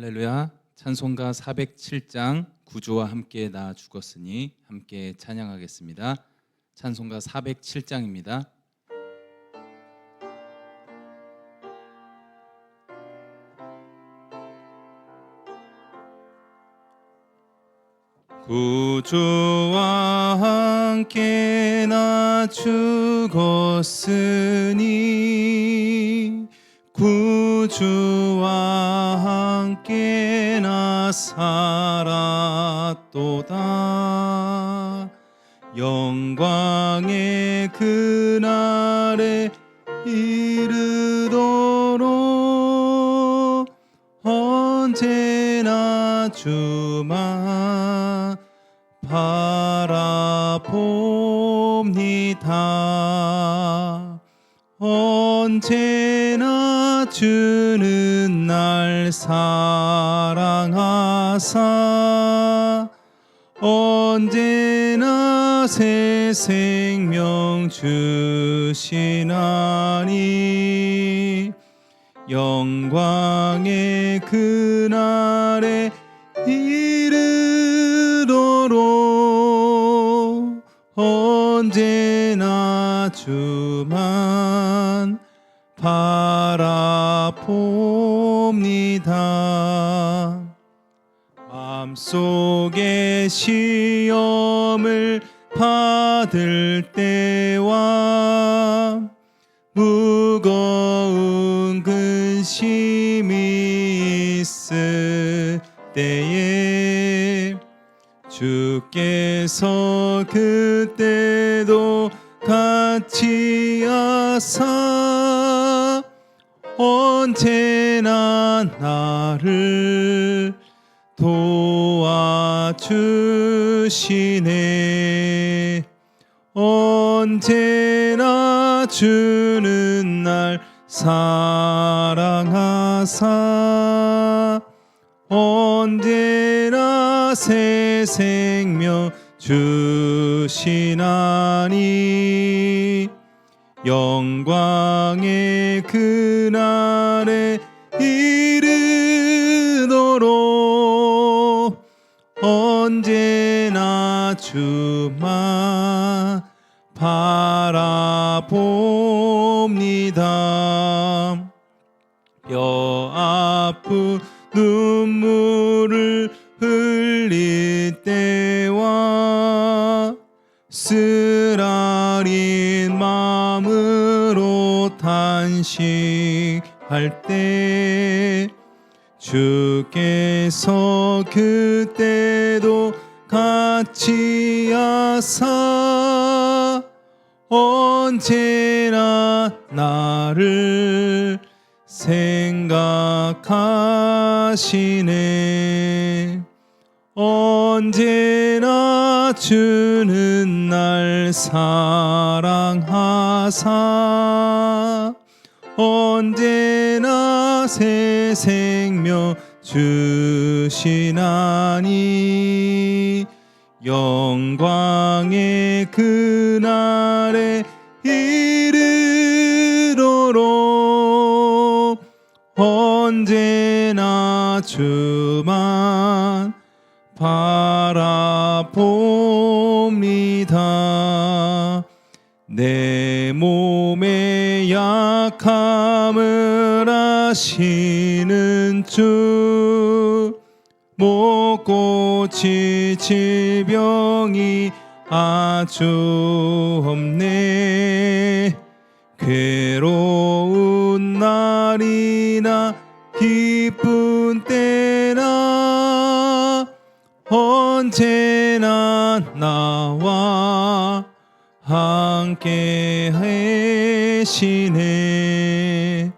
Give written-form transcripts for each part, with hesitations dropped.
할렐루야. 찬송가 407장 구주와 함께 나 죽었으니 함께 찬양하겠습니다. 찬송가 407장입니다. 구주와 함께 나 죽었으니 구주와 함께 나 살았도다. 영광의 그날에 이르도록 언제나 주만 바라봅니다. 언제나 주는 날 사랑하사 언제나 새 생명 주시나니 영광의 그날에 이르도록 언제나 주만 바라봅니다. 마음속에 시험을 받을 때와 무거운 근심이 있을 때에 주께서 그때도 같이 하사 언제나 나를 도와주시네. 언제나 주는 날 사랑하사 언제나 새 생명 주시나니 영광의 그날에 이르도록 언제나 주만 바라봅니다. 뼈 아픈 눈물을 흘릴 때와 쓰라린 마음으로 탄식할 때 주께서 그때도 같이 하사 언제나 나를 생각하시네. 언제나 주는 날 사랑하사 언제나 새 생명 주시나니 영광의 그날에 이르도록 언제나 주만 바라봅니다. 내 몸의 약함을 아시는 주 못 고칠 질병이 아주 없네. 괴로운 날이나 기쁜 때나 언제나 나와 함께 하시네.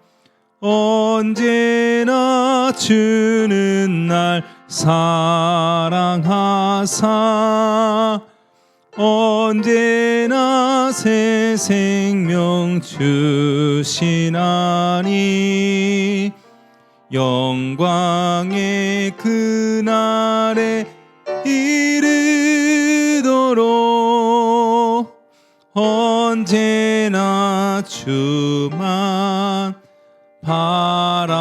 언제나 주는 날 사랑하사 언제나 새 생명 주시나니 영광의 그날에 이르도록 언제나 주만 바라봅니다.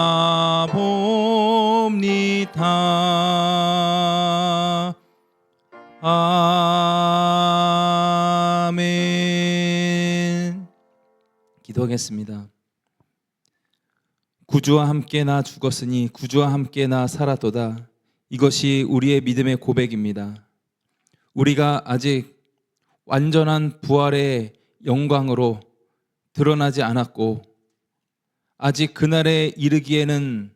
아멘. 기도하겠습니다. 구주와 함께 나 죽었으니 구주와 함께 나 살았도다. 이것이 우리의 믿음의 고백입니다. 우리가 아직 완전한 부활의 영광으로 드러나지 않았고 아직 그날에 이르기에는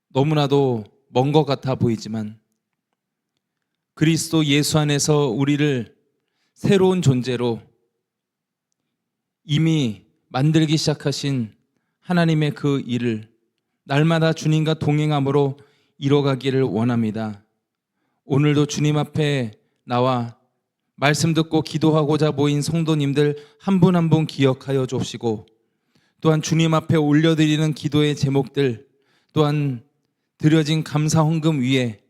너무나도 먼 것 같아 보이지만 그리스도 예수 안에서 우리를 새로운 존재로 이미 만들기 시작하신 하나님의 그 일을 날마다 주님과 동행함으로 이뤄가기를 원합니다. 오늘도 주님 앞에 나와 말씀 듣고 기도하고자 모인 성도님들 한 분 한 분 기억하여 주시고 또한 주님 앞에 올려드리는 기도의 제목들 또한 드려진 감사 헌금 위에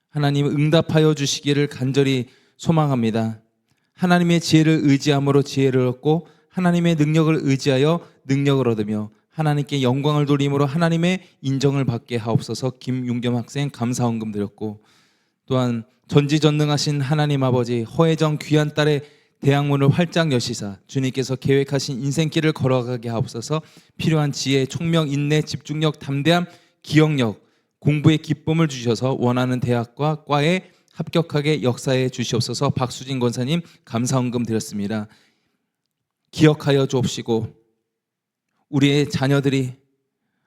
하나님 응답하여 주시기를 간절히 소망합니다. 하나님의 지혜를 의지함으로 지혜를 얻고 하나님의 능력을 의지하여 능력을 얻으며 하나님께 영광을 돌림으로 하나님의 인정을 받게 하옵소서. 김윤겸 학생 감사 헌금 드렸고 또한 전지전능하신 하나님 아버지 허혜정 귀한 딸의 대학문을 활짝 여시사 주님께서 계획하신 인생길을 걸어가게 하옵소서. 필요한 지혜, 총명, 인내, 집중력, 담대함, 기억력, 공부의 기쁨을 주셔서 원하는 대학과 과에 합격하게 역사해 주시옵소서. 박수진 권사님 감사 헌금 드렸습니다. 기억하여 주옵시고 우리의 자녀들이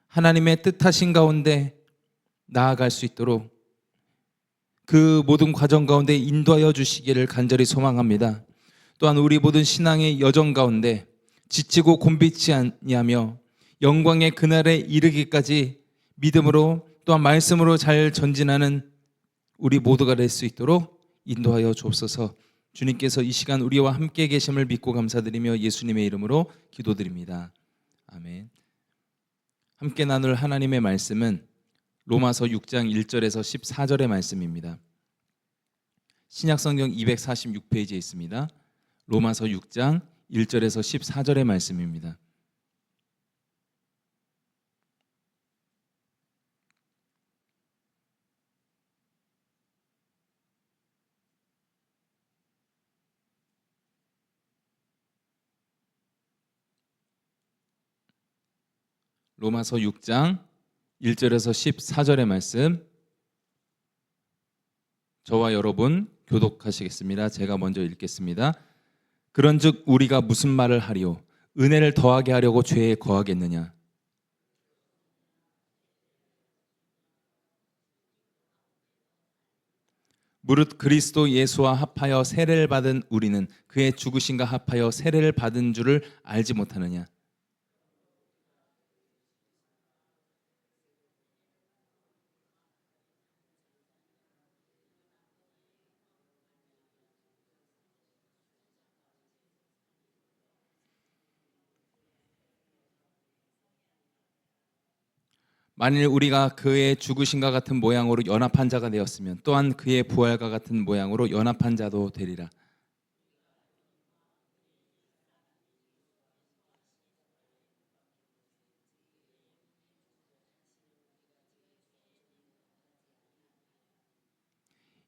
하나님의 뜻하신 가운데 나아갈 수 있도록 그 모든 과정 가운데 인도하여 주시기를 간절히 소망합니다. 또한 우리 모든 신앙의 여정 가운데 지치고 곤비치 아니하며 영광의 그날에 이르기까지 믿음으로 또한 말씀으로 잘 전진하는 우리 모두가 될 수 있도록 인도하여 주옵소서. 주님께서 이 시간 우리와 함께 계심을 믿고 감사드리며 예수님의 이름으로 기도드립니다. 아멘. 함께 나눌 하나님의 말씀은 로마서 6장 1절에서 14절의 말씀입니다. 신약성경 246페이지에 있습니다. 로마서 6장 1절에서 14절의 말씀입니다. 로마서 6장 1절에서 14절의 말씀 저와 여러분 교독하시겠습니다. 제가 먼저 읽겠습니다. 그런즉 우리가 무슨 말을 하리요? 은혜를 더하게 하려고 죄에 거하겠느냐? 무릇 그리스도 예수와 합하여 세례를 받은 우리는 그의 죽으심과 합하여 세례를 받은 줄을 알지 못하느냐? 만일 우리가 그의 죽으심과 같은 모양으로 연합한 자가 되었으면 또한 그의 부활과 같은 모양으로 연합한 자도 되리라.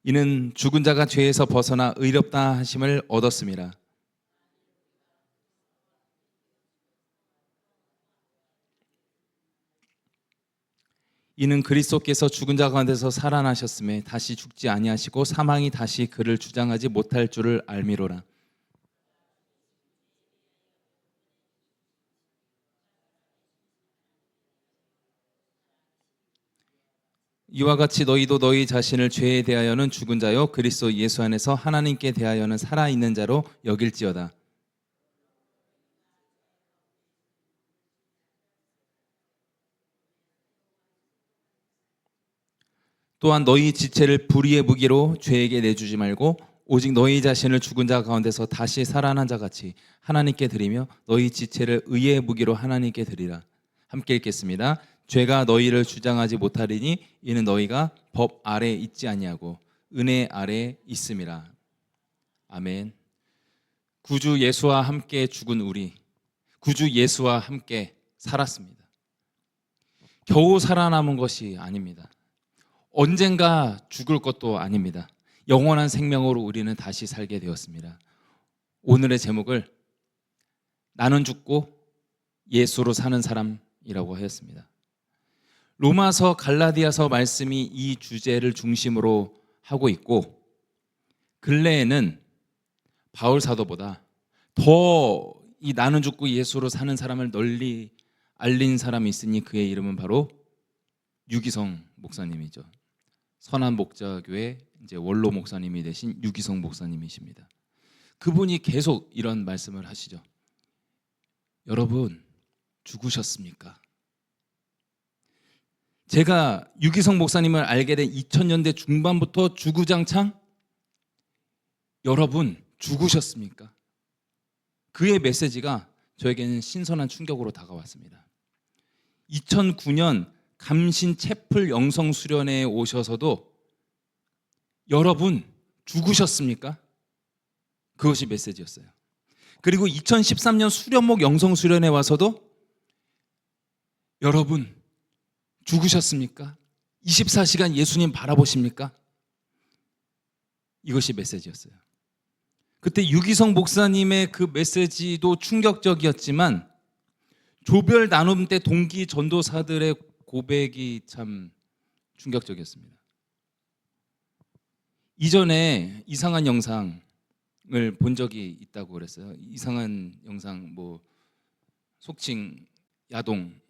이는 죽은 자가 죄에서 벗어나 의롭다 하심을 얻었음이라. 이는 그리스도께서 죽은 자 가운데서 살아나셨음에 다시 죽지 아니하시고 사망이 다시 그를 주장하지 못할 줄을 알미로라. 이와 같이 너희도 너희 자신을 죄에 대하여는 죽은 자요 그리스도 예수 안에서 하나님께 대하여는 살아있는 자로 여길지어다. 또한 너희 지체를 불의의 무기로 죄에게 내주지 말고 오직 너희 자신을 죽은 자 가운데서 다시 살아난 자같이 하나님께 드리며 너희 지체를 의의 무기로 하나님께 드리라. 함께 읽겠습니다. 죄가 너희를 주장하지 못하리니 이는 너희가 법 아래에 있지 아니하고 은혜 아래에 있음이라. 아멘. 구주 예수와 함께 죽은 우리, 구주 예수와 함께 살았습니다. 겨우 살아남은 것이 아닙니다. 언젠가 죽을 것도 아닙니다. 영원한 생명으로 우리는 다시 살게 되었습니다. 오늘의 제목을 나는 죽고 예수로 사는 사람이라고 하였습니다. 로마서, 갈라디아서 말씀이 이 주제를 중심으로 하고 있고, 근래에는 바울 사도보다 더 이 나는 죽고 예수로 사는 사람을 널리 알린 사람이 있으니 그의 이름은 바로 유기성 목사님이죠. 선한목자교회 이제 원로 목사님이 되신 유기성 목사님이십니다. 그분이 계속 이런 말씀을 하시죠. 여러분, 죽으셨습니까? 제가 유기성 목사님을 알게 된 2000년대 중반부터 주구장창 여러분, 죽으셨습니까? 그의 메시지가 저에게는 신선한 충격으로 다가왔습니다. 2009년 감신 채플 영성 수련회에 오셔서도 여러분, 죽으셨습니까? 그것이 메시지였어요. 그리고 2013년 수련목 영성 수련회 와서도 여러분, 죽으셨습니까? 24시간 예수님 바라보십니까? 이것이 메시지였어요. 그때 유기성 목사님의 그 메시지도 충격적이었지만 조별 나눔 때 동기 전도사들의 고백이 참 충격적이었습니다. 이전에 이상한 영상을 본 적이 있다고 그랬어요. 이상한 영상, 뭐 속칭 야동,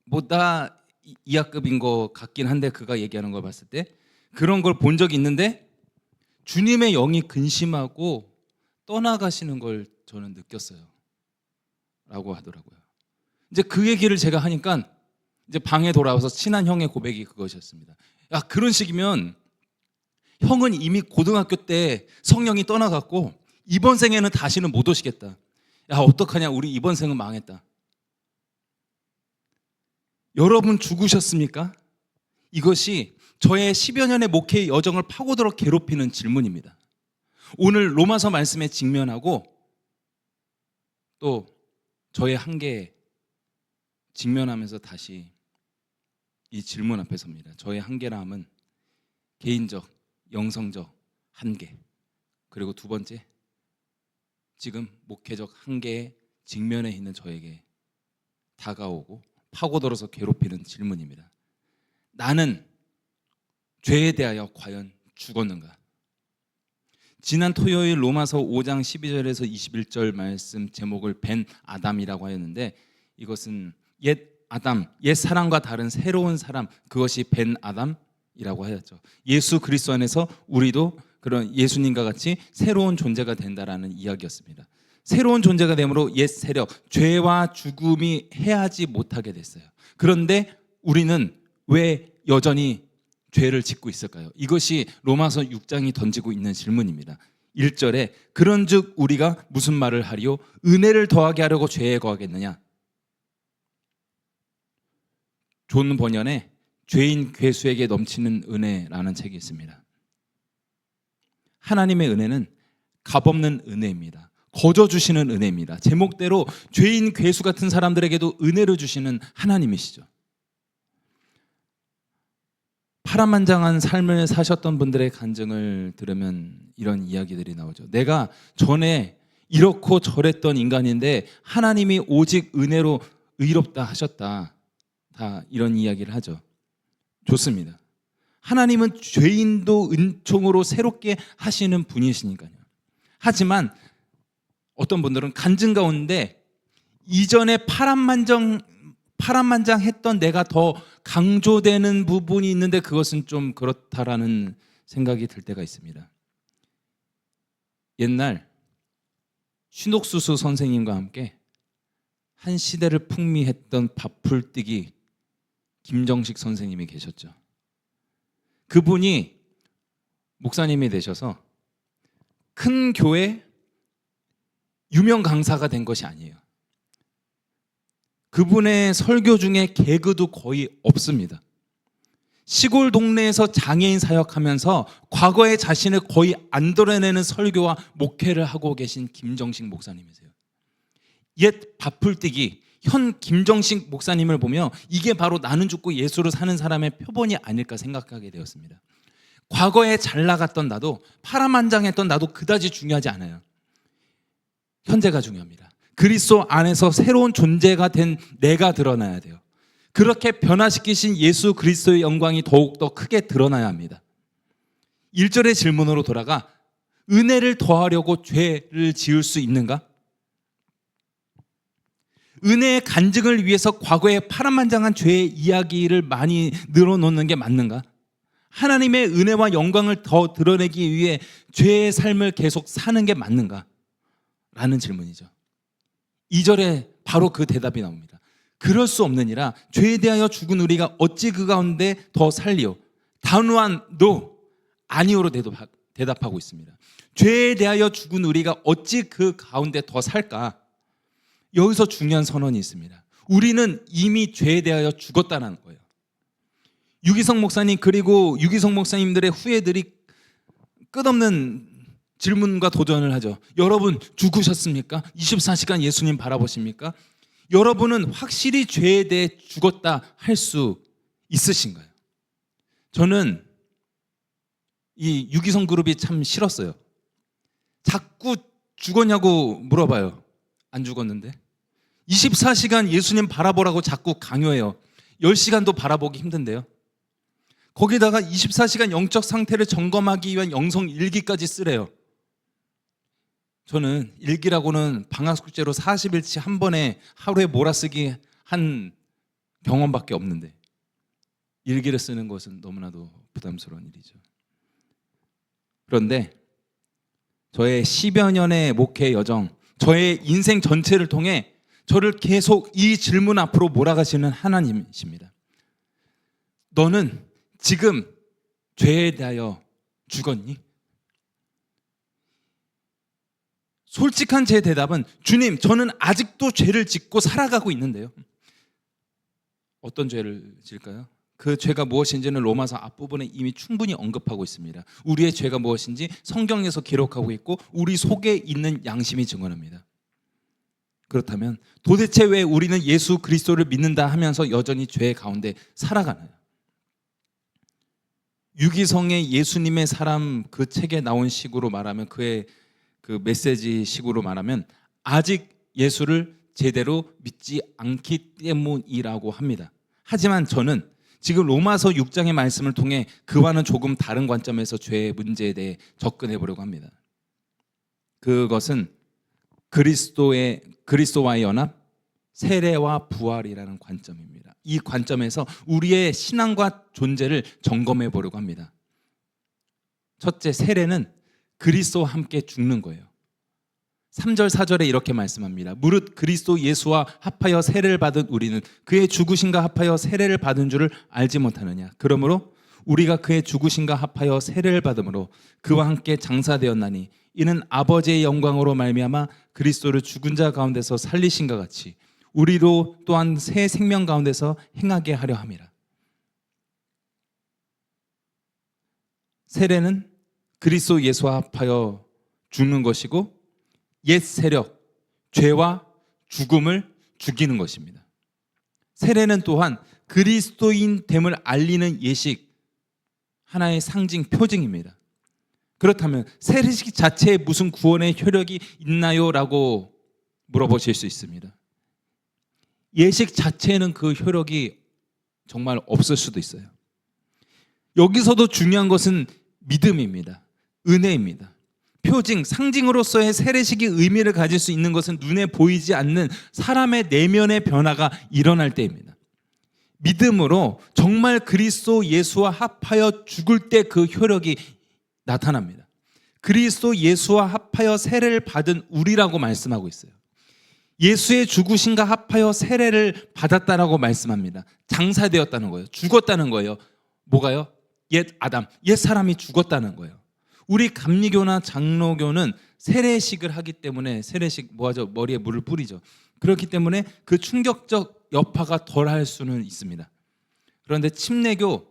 뭐 다 이하급인 것 같긴 한데, 그가 얘기하는 걸 봤을 때 그런 걸 본 적이 있는데 주님의 영이 근심하고 떠나가시는 걸 저는 느꼈어요 라고 하더라고요. 이제 그 얘기를 제가 하니까 이제 방에 돌아와서 친한 형의 고백이 그것이었습니다. 야, 그런 식이면 형은 이미 고등학교 때 성령이 떠나갔고 이번 생에는 다시는 못 오시겠다. 야, 어떡하냐, 우리 이번 생은 망했다. 여러분, 죽으셨습니까? 이것이 저의 10여 년의 목회의 여정을 파고들어 괴롭히는 질문입니다. 오늘 로마서 말씀에 직면하고 또 저의 한계에 직면하면서 다시 이 질문 앞에 섭니다. 저의 한계라 함은 개인적, 영성적 한계, 그리고 두 번째, 지금 목회적 한계에 직면해 있는 저에게 다가오고 파고들어서 괴롭히는 질문입니다. 나는 죄에 대하여 과연 죽었는가? 지난 토요일 로마서 5장 12절에서 21절 말씀 제목을 벤 아담이라고 하였는데, 이것은 옛 아담, 옛 사람과 다른 새로운 사람, 그것이 벤 아담이라고 하였죠. 예수 그리스도 안에서 우리도 그런 예수님과 같이 새로운 존재가 된다라는 이야기였습니다. 새로운 존재가 되므로 옛 세력, 죄와 죽음이 해하지 못하게 됐어요. 그런데 우리는 왜 여전히 죄를 짓고 있을까요? 이것이 로마서 6장이 던지고 있는 질문입니다. 1절에 그런즉 우리가 무슨 말을 하리요? 은혜를 더하게 하려고 죄에 거하겠느냐? 존 번연의 죄인 괴수에게 넘치는 은혜라는 책이 있습니다. 하나님의 은혜는 값없는 은혜입니다. 거저 주시는 은혜입니다. 제목대로 죄인 괴수 같은 사람들에게도 은혜를 주시는 하나님이시죠. 파란만장한 삶을 사셨던 분들의 간증을 들으면 이런 이야기들이 나오죠. 내가 전에 이렇고 저랬던 인간인데 하나님이 오직 은혜로 의롭다 하셨다. 다 이런 이야기를 하죠. 좋습니다. 하나님은 죄인도 은총으로 새롭게 하시는 분이시니까요. 하지만 어떤 분들은 간증 가운데 이전에 파란만장했던 내가 더 강조되는 부분이 있는데 그것은 좀 그렇다라는 생각이 들 때가 있습니다. 옛날 신옥수수 선생님과 함께 한 시대를 풍미했던 밥풀뜨기 김정식 선생님이 계셨죠. 그분이 목사님이 되셔서 큰 교회 유명 강사가 된 것이 아니에요. 그분의 설교 중에 개그도 거의 없습니다. 시골 동네에서 장애인 사역하면서 과거의 자신을 거의 안 드러내는 설교와 목회를 하고 계신 김정식 목사님이세요. 옛 밥풀뜨기 현 김정식 목사님을 보며 이게 바로 나는 죽고 예수로 사는 사람의 표본이 아닐까 생각하게 되었습니다. 과거에 잘 나갔던 나도, 파란만장했던 나도 그다지 중요하지 않아요. 현재가 중요합니다. 그리스도 안에서 새로운 존재가 된 내가 드러나야 돼요. 그렇게 변화시키신 예수 그리스도의 영광이 더욱더 크게 드러나야 합니다. 1절의 질문으로 돌아가, 은혜를 더하려고 죄를 지을 수 있는가? 은혜의 간증을 위해서 과거의 파란만장한 죄의 이야기를 많이 늘어놓는 게 맞는가? 하나님의 은혜와 영광을 더 드러내기 위해 죄의 삶을 계속 사는 게 맞는가? 라는 질문이죠. 2절에 바로 그 대답이 나옵니다. 그럴 수 없느니라. 죄에 대하여 죽은 우리가 어찌 그 가운데 더 살리오? 단호한 no, 아니오로 대답하고 있습니다. 죄에 대하여 죽은 우리가 어찌 그 가운데 더 살까? 여기서 중요한 선언이 있습니다. 우리는 이미 죄에 대하여 죽었다는 거예요. 유기성 목사님 그리고 유기성 목사님들의 후예들이 끝없는 질문과 도전을 하죠. 여러분 죽으셨습니까? 24시간 예수님 바라보십니까? 여러분은 확실히 죄에 대해 죽었다 할 수 있으신가요? 저는 이 유기성 그룹이 참 싫었어요. 자꾸 죽었냐고 물어봐요. 안 죽었는데. 24시간 예수님 바라보라고 자꾸 강요해요. 10시간도 바라보기 힘든데요. 거기다가 24시간 영적 상태를 점검하기 위한 영성 일기까지 쓰래요. 저는 일기라고는 방학숙제로 40일치 한 번에 하루에 몰아쓰기 한 경험밖에 없는데 일기를 쓰는 것은 너무나도 부담스러운 일이죠. 그런데 저의 10여 년의 목회 여정, 저의 인생 전체를 통해 저를 계속 이 질문 앞으로 몰아가시는 하나님이십니다. 너는 지금 죄에 대하여 죽었니? 솔직한 제 대답은, 주님, 저는 아직도 죄를 짓고 살아가고 있는데요. 어떤 죄를 질까요? 그 죄가 무엇인지는 로마서 앞부분에 이미 충분히 언급하고 있습니다. 우리의 죄가 무엇인지 성경에서 기록하고 있고 우리 속에 있는 양심이 증언합니다. 그렇다면 도대체 왜 우리는 예수 그리스도를 믿는다 하면서 여전히 죄 가운데 살아가나요? 유기성의 예수님의 사람 그 책에 나온 식으로 말하면, 그의 그 메시지 식으로 말하면 아직 예수를 제대로 믿지 않기 때문이라고 합니다. 하지만 저는 지금 로마서 6장의 말씀을 통해 그와는 조금 다른 관점에서 죄의 문제에 대해 접근해 보려고 합니다. 그것은 그리스도와의 연합, 세례와 부활이라는 관점입니다. 이 관점에서 우리의 신앙과 존재를 점검해 보려고 합니다. 첫째, 세례는 그리스도와 함께 죽는 거예요. 3절 4절에 이렇게 말씀합니다. 무릇 그리스도 예수와 합하여 세례를 받은 우리는 그의 죽으심과 합하여 세례를 받은 줄을 알지 못하느냐. 그러므로 우리가 그의 죽으심과 합하여 세례를 받음으로 그와 함께 장사되었나니 이는 아버지의 영광으로 말미암아 그리스도를 죽은 자 가운데서 살리신과 같이 우리로 또한 새 생명 가운데서 행하게 하려 함이라. 세례는 그리스도 예수와 합하여 죽는 것이고 옛 세력, 죄와 죽음을 죽이는 것입니다. 세례는 또한 그리스도인 됨을 알리는 예식, 하나의 상징, 표징입니다. 그렇다면 세례식 자체에 무슨 구원의 효력이 있나요? 라고 물어보실 수 있습니다. 예식 자체에는 그 효력이 정말 없을 수도 있어요. 여기서도 중요한 것은 믿음입니다. 은혜입니다. 표징, 상징으로서의 세례식이 의미를 가질 수 있는 것은 눈에 보이지 않는 사람의 내면의 변화가 일어날 때입니다. 믿음으로 정말 그리스도 예수와 합하여 죽을 때 그 효력이 나타납니다. 그리스도 예수와 합하여 세례를 받은 우리라고 말씀하고 있어요. 예수의 죽으심과 합하여 세례를 받았다라고 말씀합니다. 장사되었다는 거예요. 죽었다는 거예요. 뭐가요? 옛 아담, 옛 사람이 죽었다는 거예요. 우리 감리교나 장로교는 세례식을 하기 때문에, 세례식 뭐하죠? 머리에 물을 뿌리죠. 그렇기 때문에 그 충격적 여파가 덜할 수는 있습니다. 그런데 침례교,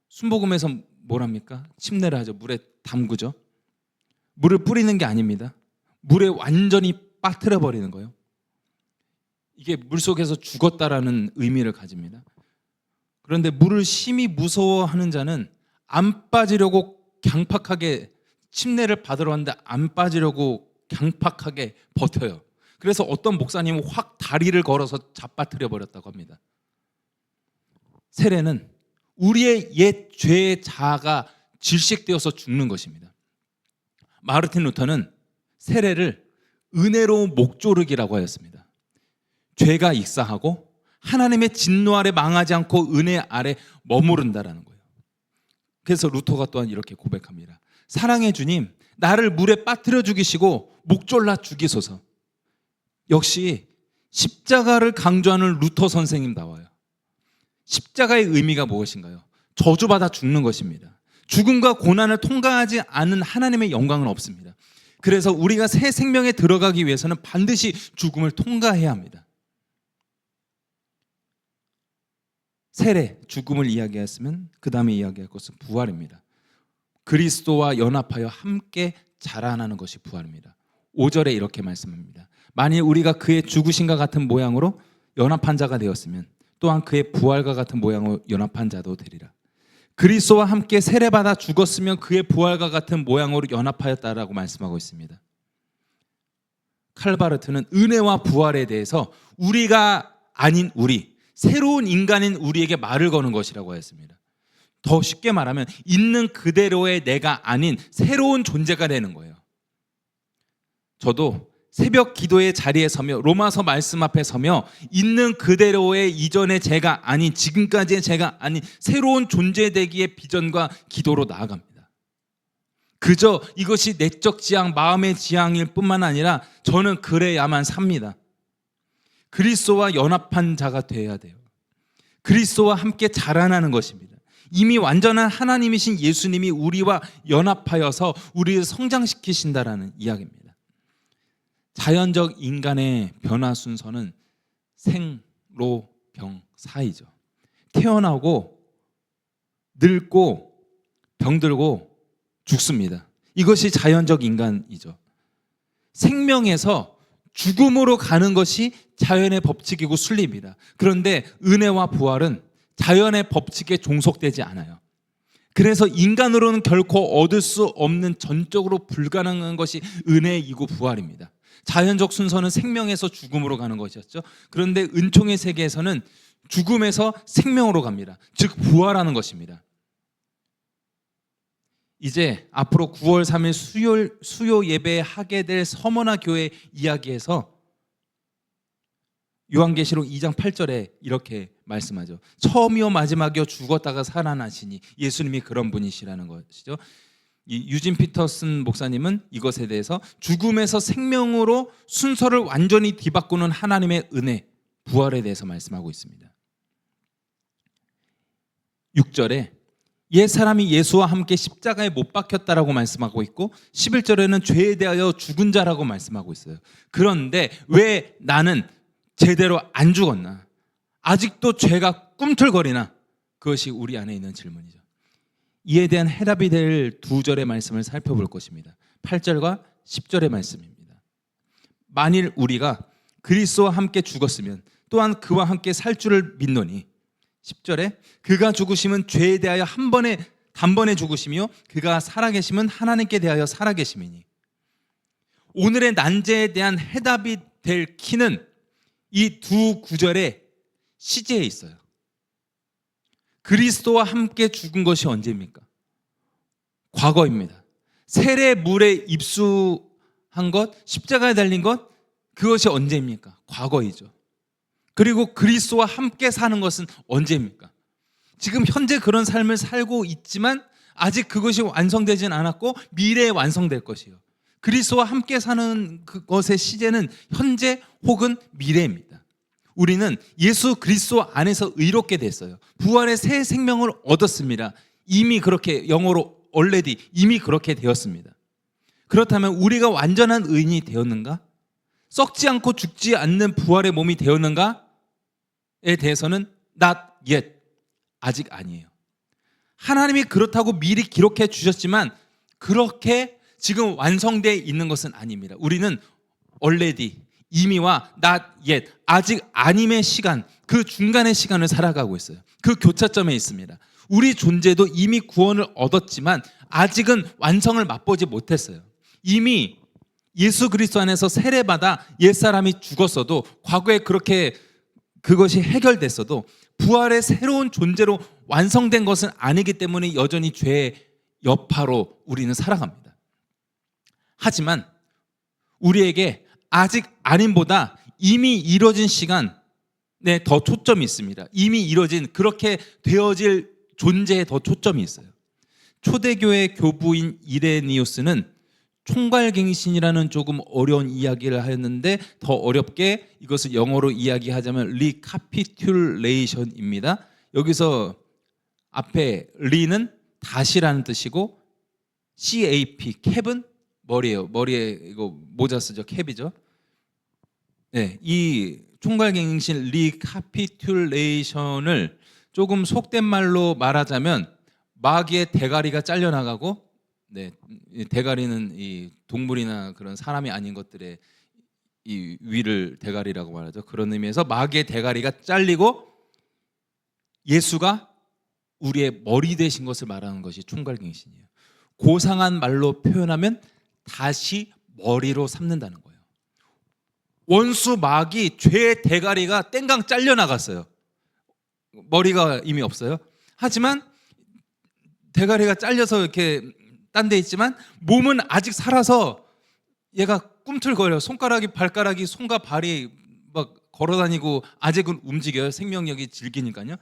순복음에서 뭐랍니까? 침례를 하죠. 물에 담그죠. 물을 뿌리는 게 아닙니다. 물에 완전히 빠뜨려 버리는 거예요. 이게 물속에서 죽었다라는 의미를 가집니다. 그런데 물을 심히 무서워하는 자는 안 빠지려고 강팍하게 침례를 받으러 왔는데 안 빠지려고 강팍하게 버텨요. 그래서 어떤 목사님은 확 다리를 걸어서 잡아뜨려 버렸다고 합니다. 세례는 우리의 옛 죄의 자아가 질식되어서 죽는 것입니다. 마르틴 루터는 세례를 은혜로운 목조르기라고 하였습니다. 죄가 익사하고 하나님의 진노 아래 망하지 않고 은혜 아래 머무른다라는 거예요. 그래서 루터가 또한 이렇게 고백합니다. 사랑의 주님, 나를 물에 빠뜨려 죽이시고 목졸라 죽이소서. 역시 십자가를 강조하는 루터 선생님 나와요. 십자가의 의미가 무엇인가요? 저주받아 죽는 것입니다. 죽음과 고난을 통과하지 않은 하나님의 영광은 없습니다. 그래서 우리가 새 생명에 들어가기 위해서는 반드시 죽음을 통과해야 합니다. 세례, 죽음을 이야기했으면 그 다음에 이야기할 것은 부활입니다. 그리스도와 연합하여 함께 자라나는 것이 부활입니다. 5절에 이렇게 말씀합니다. 만일 우리가 그의 죽으심과 같은 모양으로 연합한 자가 되었으면 또한 그의 부활과 같은 모양으로 연합한 자도 되리라. 그리스도와 함께 세례받아 죽었으면 그의 부활과 같은 모양으로 연합하였다라고 말씀하고 있습니다. 칼바르트는 은혜와 부활에 대해서 우리가 아닌 우리, 새로운 인간인 우리에게 말을 거는 것이라고 했습니다. 더 쉽게 말하면 있는 그대로의 내가 아닌 새로운 존재가 되는 거예요. 저도 새벽 기도의 자리에 서며 로마서 말씀 앞에 서며 있는 그대로의 이전의 제가 아닌 지금까지의 제가 아닌 새로운 존재 되기의 비전과 기도로 나아갑니다. 그저 이것이 내적 지향, 마음의 지향일 뿐만 아니라 저는 그래야만 삽니다. 그리스도와 연합한 자가 되어야 돼요. 그리스도와 함께 자라나는 것입니다. 이미 완전한 하나님이신 예수님이 우리와 연합하여서 우리를 성장시키신다라는 이야기입니다. 자연적 인간의 변화 순서는 생, 로, 병, 사이죠. 태어나고 늙고 병들고 죽습니다. 이것이 자연적 인간이죠. 생명에서 죽음으로 가는 것이 자연의 법칙이고 순리입니다. 그런데 은혜와 부활은 자연의 법칙에 종속되지 않아요. 그래서 인간으로는 결코 얻을 수 없는 전적으로 불가능한 것이 은혜이고 부활입니다. 자연적 순서는 생명에서 죽음으로 가는 것이었죠. 그런데 은총의 세계에서는 죽음에서 생명으로 갑니다. 즉 부활하는 것입니다. 이제 앞으로 9월 3일 수요 예배에 하게 될 서머나 교회 이야기에서 요한계시록 2장 8절에 이렇게 말씀하죠. 처음이요 마지막이요 죽었다가 살아나시니 예수님이 그런 분이시라는 것이죠. 이 유진 피터슨 목사님은 이것에 대해서 죽음에서 생명으로 순서를 완전히 뒤바꾸는 하나님의 은혜, 부활에 대해서 말씀하고 있습니다. 6절에 옛사람이 예수와 함께 십자가에 못 박혔다라고 말씀하고 있고 11절에는 죄에 대하여 죽은 자라고 말씀하고 있어요. 그런데 왜 나는 제대로 안 죽었나? 아직도 죄가 꿈틀거리나? 그것이 우리 안에 있는 질문이죠. 이에 대한 해답이 될 2절의 말씀을 살펴볼 것입니다. 8절과 10절의 말씀입니다. 만일 우리가 그리스도와 함께 죽었으면 또한 그와 함께 살 줄을 믿노니 10절에 그가 죽으심은 죄에 대하여 단번에 죽으시며 그가 살아계심은 하나님께 대하여 살아계심이니. 오늘의 난제에 대한 해답이 될 키는 이 두 구절의 시제에 있어요. 그리스도와 함께 죽은 것이 언제입니까? 과거입니다. 세례 물에 입수한 것, 십자가에 달린 것, 그것이 언제입니까? 과거이죠. 그리고 그리스도와 함께 사는 것은 언제입니까? 지금 현재 그런 삶을 살고 있지만 아직 그것이 완성되진 않았고 미래에 완성될 것이에요. 그리스도와 함께 사는 그것의 시제는 현재 혹은 미래입니다. 우리는 예수 그리스도 안에서 의롭게 됐어요. 부활의 새 생명을 얻었습니다. 이미 그렇게 영어로 already 이미 그렇게 되었습니다. 그렇다면 우리가 완전한 의인이 되었는가? 썩지 않고 죽지 않는 부활의 몸이 되었는가에 대해서는 not yet, 아직 아니에요. 하나님이 그렇다고 미리 기록해 주셨지만 그렇게 지금 완성되어 있는 것은 아닙니다. 우리는 already, 이미와 not yet, 아직 아님의 시간, 그 중간의 시간을 살아가고 있어요. 그 교차점에 있습니다. 우리 존재도 이미 구원을 얻었지만 아직은 완성을 맛보지 못했어요. 이미 예수 그리스도 안에서 세례받아 옛사람이 죽었어도, 과거에 그렇게 그것이 해결됐어도 부활의 새로운 존재로 완성된 것은 아니기 때문에 여전히 죄의 여파로 우리는 살아갑니다. 하지만 우리에게 아직 아님보다 이미 이뤄진 시간에 더 초점이 있습니다. 이미 이뤄진, 그렇게 되어질 존재에 더 초점이 있어요. 초대교회 교부인 이레니우스는 총괄갱신이라는 조금 어려운 이야기를 하였는데, 더 어렵게 이것을 영어로 이야기하자면 리카피큘레이션입니다. 여기서 앞에 리는 다시라는 뜻이고, CAP, 캡은 머리예요. 머리에 이거 모자 쓰죠. 캡이죠. 네, 이 총괄갱신 리카피큘레이션을 조금 속된 말로 말하자면 마귀의 대가리가 잘려나가고, 네, 대가리는 이 동물이나 그런 사람이 아닌 것들의 이 위를 대가리라고 말하죠. 그런 의미에서 마귀의 대가리가 잘리고 예수가 우리의 머리 되신 것을 말하는 것이 총괄갱신이에요. 고상한 말로 표현하면 다시 머리로 삼는다는 거예요. 원수 마귀, 죄의 대가리가 땡강 잘려나갔어요. 머리가 이미 없어요. 하지만 대가리가 잘려서 이렇게 딴 데 있지만 몸은 아직 살아서 얘가 꿈틀거려요. 손가락이, 발가락이, 손과 발이 막 걸어다니고 아직은 움직여요. 생명력이 질기니까요.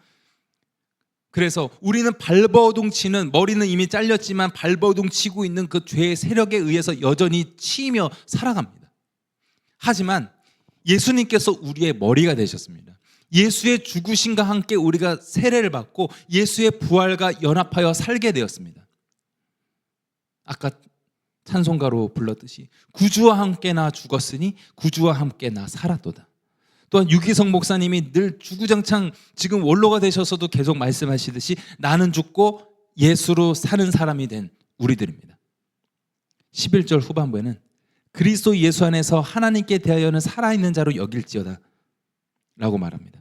그래서 우리는 발버둥 치는, 머리는 이미 잘렸지만 발버둥 치고 있는 그 죄의 세력에 의해서 여전히 치이며 살아갑니다. 하지만 예수님께서 우리의 머리가 되셨습니다. 예수의 죽으심과 함께 우리가 세례를 받고 예수의 부활과 연합하여 살게 되었습니다. 아까 찬송가로 불렀듯이 구주와 함께 나 죽었으니 구주와 함께 나 살았도다. 또한 유기성 목사님이 늘 주구장창 지금 원로가 되셔서도 계속 말씀하시듯이 나는 죽고 예수로 사는 사람이 된 우리들입니다. 11절 후반부에는 그리스도 예수 안에서 하나님께 대하여는 살아있는 자로 여길지어다 라고 말합니다.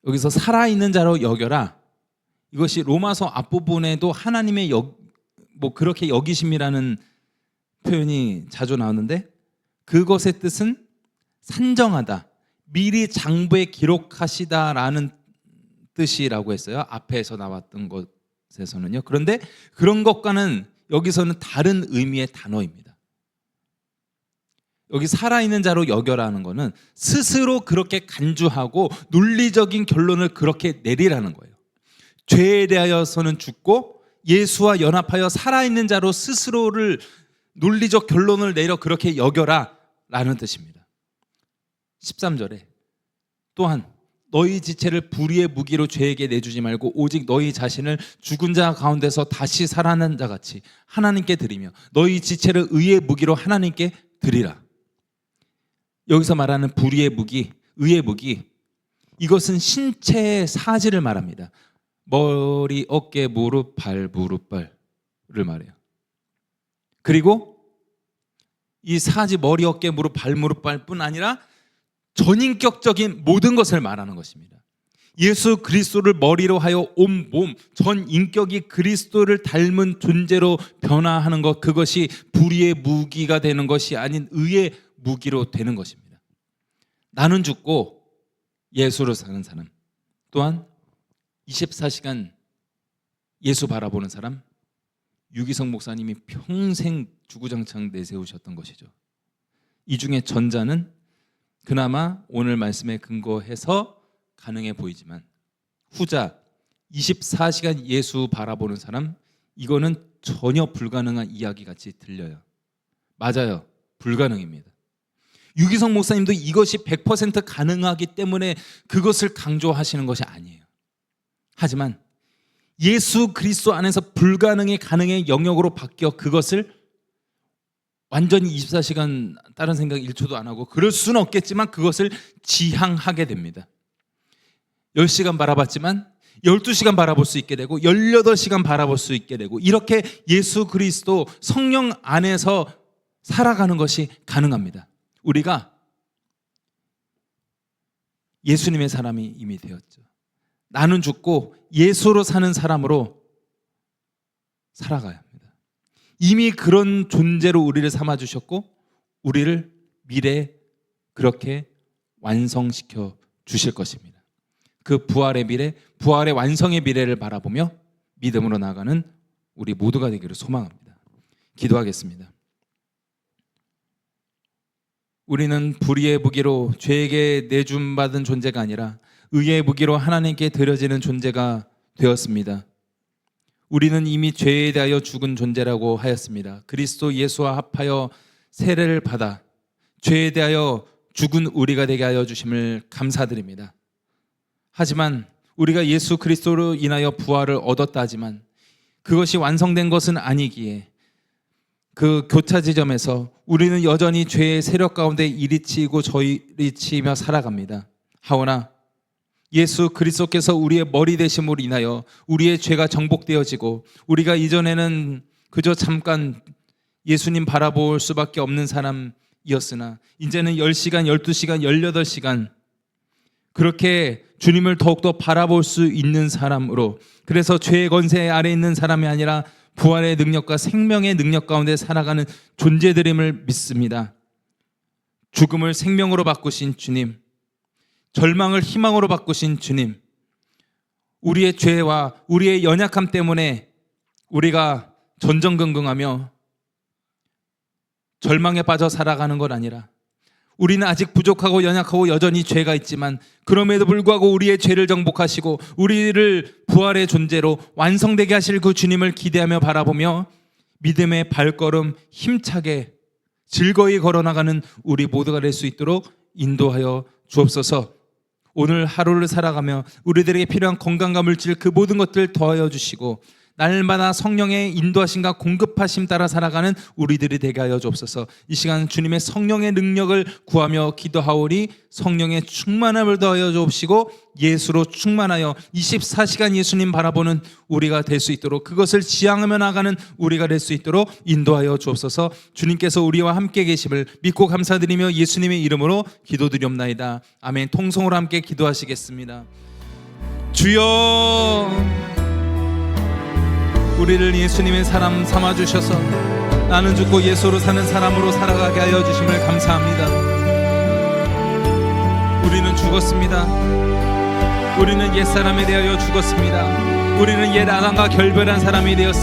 여기서 살아있는 자로 여겨라, 이것이 로마서 앞부분에도 하나님의 그렇게 여기심이라는 표현이 자주 나오는데, 그것의 뜻은 산정하다, 미리 장부에 기록하시다라는 뜻이라고 했어요. 앞에서 나왔던 것에서는요. 그런데 그런 것과는 여기서는 다른 의미의 단어입니다. 여기 살아있는 자로 여겨라는 것은 스스로 그렇게 간주하고 논리적인 결론을 그렇게 내리라는 거예요. 죄에 대하여서는 죽고 예수와 연합하여 살아있는 자로 스스로를 논리적 결론을 내려 그렇게 여겨라 라는 뜻입니다. 13절에 또한 너희 지체를 불의의 무기로 죄에게 내주지 말고 오직 너희 자신을 죽은 자 가운데서 다시 살아난 자 같이 하나님께 드리며 너희 지체를 의의 무기로 하나님께 드리라. 여기서 말하는 불의의 무기, 의의 무기, 이것은 신체의 사지를 말합니다. 머리, 어깨, 무릎, 발, 무릎발을 말해요. 그리고 이 사지, 머리, 어깨, 무릎, 발, 무릎발뿐 아니라 전인격적인 모든 것을 말하는 것입니다. 예수 그리스도를 머리로 하여 온 몸, 전 인격이 그리스도를 닮은 존재로 변화하는 것, 그것이 불의의 무기가 되는 것이 아닌 의의 무기로 되는 것입니다. 나는 죽고 예수로 사는 사람, 또한 24시간 예수 바라보는 사람, 유기성 목사님이 평생 주구장창 내세우셨던 것이죠. 이 중에 전자는 그나마 오늘 말씀에 근거해서 가능해 보이지만 후자 24시간 예수 바라보는 사람, 이거는 전혀 불가능한 이야기 같이 들려요. 맞아요. 불가능입니다. 유기성 목사님도 이것이 100% 가능하기 때문에 그것을 강조하시는 것이 아니에요. 하지만 예수 그리스도 안에서 불가능이 가능의 영역으로 바뀌어 그것을 완전히 24시간 다른 생각 1초도 안 하고, 그럴 수는 없겠지만 그것을 지향하게 됩니다. 10시간 바라봤지만 12시간 바라볼 수 있게 되고 18시간 바라볼 수 있게 되고, 이렇게 예수 그리스도 성령 안에서 살아가는 것이 가능합니다. 우리가 예수님의 사람이 이미 되었죠. 나는 죽고 예수로 사는 사람으로 살아가야 합니다. 이미 그런 존재로 우리를 삼아주셨고 우리를 미래에 그렇게 완성시켜 주실 것입니다. 그 부활의 미래, 부활의 완성의 미래를 바라보며 믿음으로 나아가는 우리 모두가 되기를 소망합니다. 기도하겠습니다. 우리는 불의의 무기로 죄에게 내준받은 존재가 아니라 의의 무기로 하나님께 드려지는 존재가 되었습니다. 우리는 이미 죄에 대하여 죽은 존재라고 하였습니다. 그리스도 예수와 합하여 세례를 받아 죄에 대하여 죽은 우리가 되게 하여 주심을 감사드립니다. 하지만 우리가 예수 그리스도로 인하여 부활을 얻었다 하지만 그것이 완성된 것은 아니기에 그 교차 지점에서 우리는 여전히 죄의 세력 가운데 이리치고 저리치며 살아갑니다. 하오나 예수 그리스도께서 우리의 머리 되심으로 인하여 우리의 죄가 정복되어지고 우리가 이전에는 그저 잠깐 예수님 바라볼 수밖에 없는 사람이었으나 이제는 10시간, 12시간, 18시간 그렇게 주님을 더욱더 바라볼 수 있는 사람으로, 그래서 죄의 권세 아래 있는 사람이 아니라 부활의 능력과 생명의 능력 가운데 살아가는 존재들임을 믿습니다. 죽음을 생명으로 바꾸신 주님, 절망을 희망으로 바꾸신 주님, 우리의 죄와 우리의 연약함 때문에 우리가 전전긍긍하며 절망에 빠져 살아가는 것 아니라 우리는 아직 부족하고 연약하고 여전히 죄가 있지만 그럼에도 불구하고 우리의 죄를 정복하시고 우리를 부활의 존재로 완성되게 하실 그 주님을 기대하며 바라보며 믿음의 발걸음 힘차게 즐거이 걸어나가는 우리 모두가 될 수 있도록 인도하여 주옵소서. 오늘 하루를 살아가며 우리들에게 필요한 건강과 물질 그 모든 것들 더하여 주시고 날마다 성령의 인도하심과 공급하심 따라 살아가는 우리들이 되게 하여 주옵소서. 이 시간 주님의 성령의 능력을 구하며 기도하오니 성령의 충만함을 더하여 주옵시고 예수로 충만하여 24시간 예수님 바라보는 우리가 될 수 있도록, 그것을 지향하며 나가는 우리가 될 수 있도록 인도하여 주옵소서. 주님께서 우리와 함께 계심을 믿고 감사드리며 예수님의 이름으로 기도드리옵나이다. 아멘. 통성으로 함께 기도하시겠습니다. 주여, 우리를 예수님의 사람 삼아주셔서 나는 죽고 예수로 사는 사람으로 살아가게 하여 주심을 감사합니다. 우리는 죽었습니다. 우리는 옛사람에 대하여 죽었습니다. 우리는 옛 아담과 결별한 사람이 되었습니다.